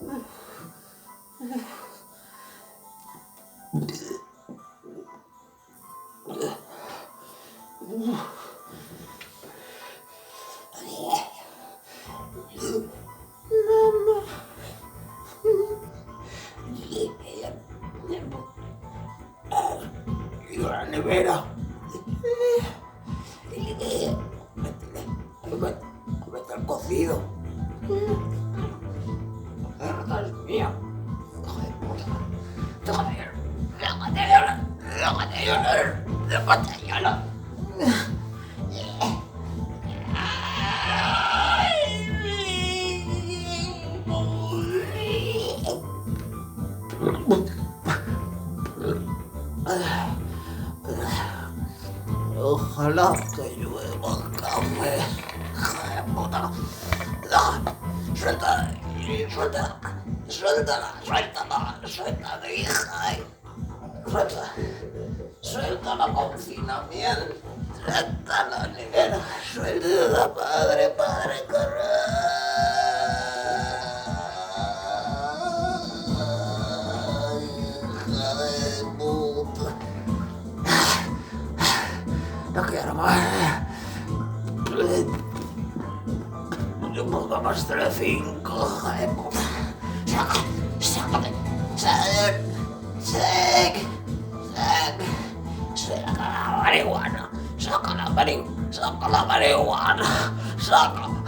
Y la nevera. Mete el cocido. Mierda es mía. Hijo de puta. Déjate llorar. Ojalá que llueva café. Hija de puta. Suéltala, hija. Suéltala, confinamiento. Suéltala, nevera. Suéltala, padre, hija de puta. No quiero más. No pongo más Telecinco, hija de puta. Sácate. Saca la marihuana. Saca la marihuana. Sácala.